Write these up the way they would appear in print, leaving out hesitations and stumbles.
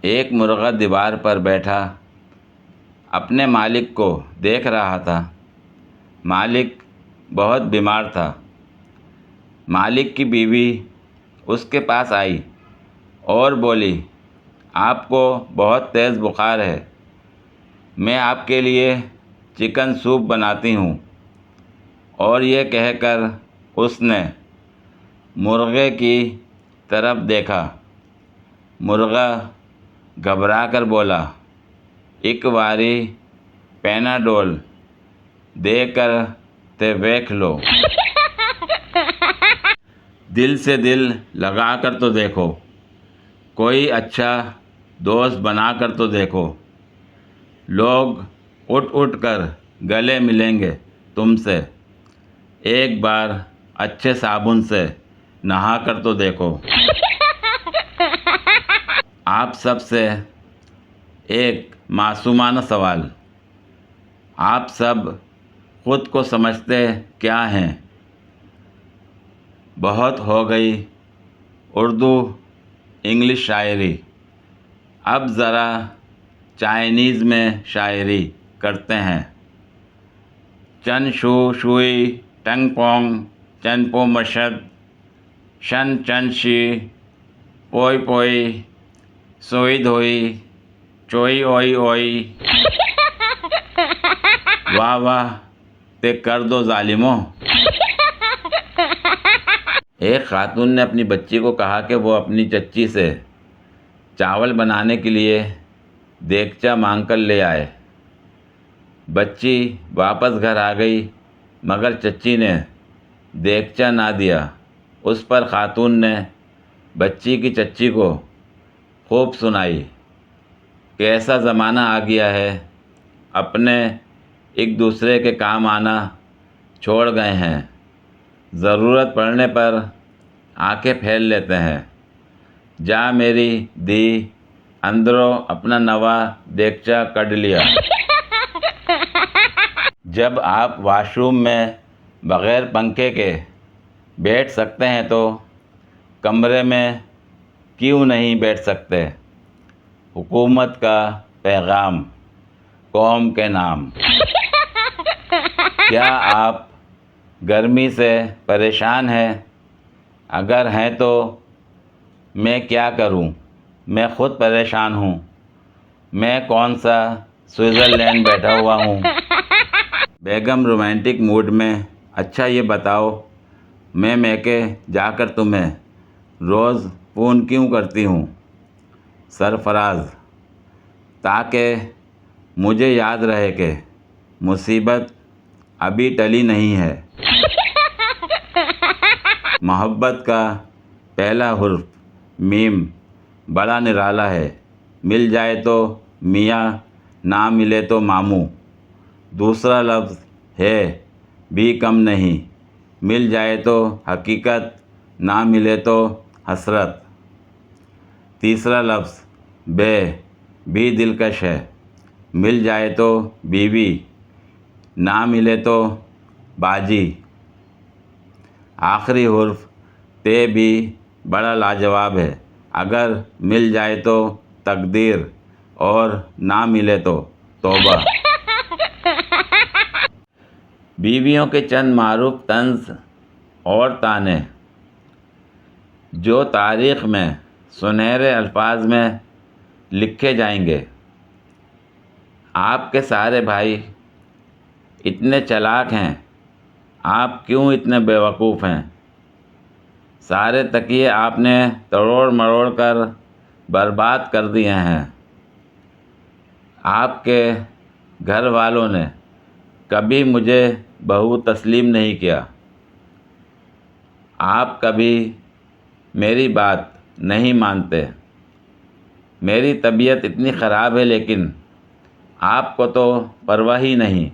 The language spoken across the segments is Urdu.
ایک مرغہ دیوار پر بیٹھا اپنے مالک کو دیکھ رہا تھا۔ مالک بہت بیمار تھا۔ مالک کی بیوی اس کے پاس آئی اور بولی، آپ کو بہت تیز بخار ہے، میں آپ کے لیے چکن سوپ بناتی ہوں۔ اور یہ کہہ کر اس نے مرغے کی طرف دیکھا۔ مرغا گھبرا کر بولا، ایک باری پیناڈول دے کر تے دیکھ لو، دل سے دل لگا کر تو دیکھو، کوئی اچھا دوست بنا کر تو دیکھو، لوگ اٹھ اٹھ کر گلے ملیں گے تم سے، ایک بار اچھے صابن سے نہا کر تو دیکھو۔ آپ سب سے ایک معصومانہ سوال، آپ سب خود کو سمجھتے کیا ہیں؟ بہت ہو گئی اردو انگلش شاعری، اب ذرا چائنیز میں شاعری کرتے ہیں۔ چن شو شوئی ٹنگ پونگ چن پو مشد شن چن شی پوئی پوئی سوئی دھوئی چوئی اوئی اوئی۔ واہ واہ تے کر دو ظالموں۔ ایک خاتون نے اپنی بچی کو کہا کہ وہ اپنی چچی سے چاول بنانے کے لیے دیگچا مانگ کر لے آئے۔ بچی واپس گھر آ گئی مگر چچی نے دیگچا نہ دیا۔ اس پر خاتون نے بچی کی چچی کو خوب سنائی کہ ایسا زمانہ آ گیا ہے، اپنے ایک دوسرے کے کام آنا چھوڑ گئے ہیں، ضرورت پڑنے پر آنکھیں پھیر لیتے ہیں۔ جا میری دی اندروں اپنا نوا دیگچا کڈ لیا۔ جب آپ واش روم میں بغیر پنکھے کے بیٹھ سکتے ہیں تو کمرے میں کیوں نہیں بیٹھ سکتے؟ حکومت کا پیغام، قوم کے نام۔ کیا آپ گرمی سے پریشان ہیں؟ اگر ہیں تو میں کیا کروں؟ میں خود پریشان ہوں، میں کون سا سوئٹزرلینڈ بیٹھا ہوا ہوں۔ بیگم رومانٹک موڈ میں، اچھا یہ بتاؤ میں میکے جا کر تمہیں روز فون کیوں کرتی ہوں؟ سرفراز، تاکہ مجھے یاد رہے کہ مصیبت ابھی ٹلی نہیں ہے۔ محبت کا پہلا حرف میم بڑا نرالا ہے، مل جائے تو میاں نہ ملے تو ماموں۔ دوسرا لفظ ہے بھی کم نہیں، مل جائے تو حقیقت نہ ملے تو حسرت۔ تیسرا لفظ بے بھی دلکش ہے، مل جائے تو بیوی نہ ملے تو باجی۔ آخری حرف تے بھی بڑا لاجواب ہے، اگر مل جائے تو تقدیر اور نہ ملے تو توبہ۔ بیویوں کے چند معروف طنز اور طعنے جو تاریخ میں سنہرے الفاظ میں لکھے جائیں گے۔ آپ کے سارے بھائی اتنے چالاک ہیں، آپ کیوں اتنے بیوقوف ہیں؟ سارے تکیے آپ نے توڑ مروڑ کر برباد کر دیے ہیں۔ آپ کے گھر والوں نے کبھی مجھے بہو تسلیم نہیں کیا۔ آپ کبھی میری بات نہیں مانتے۔ میری طبیعت اتنی خراب ہے لیکن آپ کو تو پرواہ ہی نہیں۔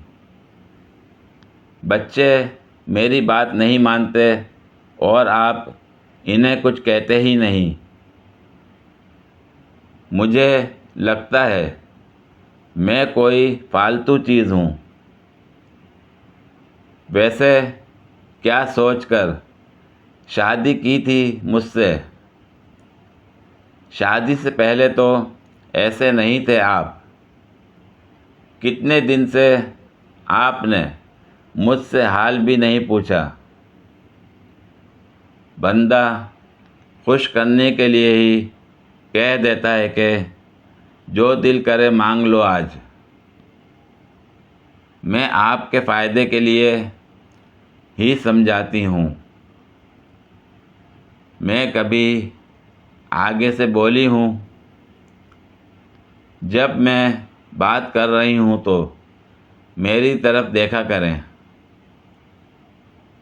بچے میری بات نہیں مانتے اور آپ انہیں کچھ کہتے ہی نہیں۔ مجھے لگتا ہے میں کوئی فالتو چیز ہوں۔ ویسے کیا سوچ کر شادی کی تھی مجھ سے؟ شادی سے پہلے تو ایسے نہیں تھے آپ۔ کتنے دن سے آپ نے مجھ سے حال بھی نہیں پوچھا۔ بندہ خوش کرنے کے لیے ہی کہہ دیتا ہے کہ جو دل کرے مانگ لو آج۔ میں آپ کے فائدے کے لیے ہی سمجھاتی ہوں۔ میں کبھی آگے سے بولی ہوں؟ جب میں بات کر رہی ہوں تو میری طرف دیکھا کریں۔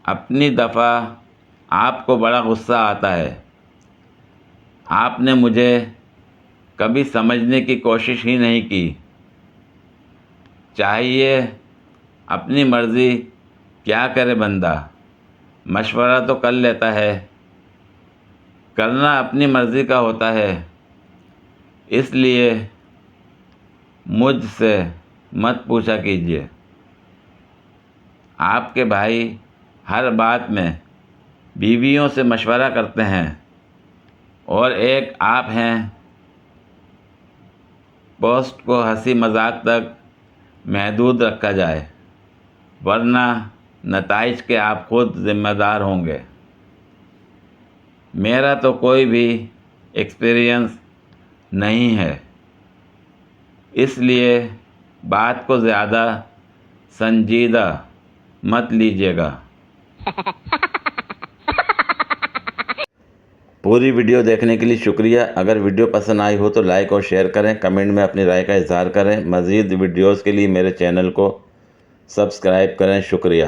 اپنی دفعہ آپ کو بڑا غصہ آتا ہے۔ آپ نے مجھے کبھی سمجھنے کی کوشش ہی نہیں کی۔ چاہیے اپنی مرضی کیا کرے بندہ، مشورہ تو کر لیتا ہے۔ کرنا اپنی مرضی کا ہوتا ہے، اس لیے مجھ سے مت پوچھا کیجیے۔ آپ کے بھائی ہر بات میں بیویوں سے مشورہ کرتے ہیں، اور ایک آپ ہیں پوسٹ کو ہنسی مذاق تک محدود رکھا جائے، ورنہ نتائج کے آپ خود ذمہ دار ہوں گے۔ میرا تو کوئی بھی ایکسپیرئنس نہیں ہے، اس لیے بات کو زیادہ سنجیدہ مت لیجیے گا۔ پوری ویڈیو دیکھنے کے لیے شکریہ۔ اگر ویڈیو پسند آئی ہو تو لائک اور شیئر کریں، کمنٹ میں اپنی رائے کا اظہار کریں۔ مزید ویڈیوز کے لیے میرے چینل کو سبسکرائب کریں۔ شکریہ۔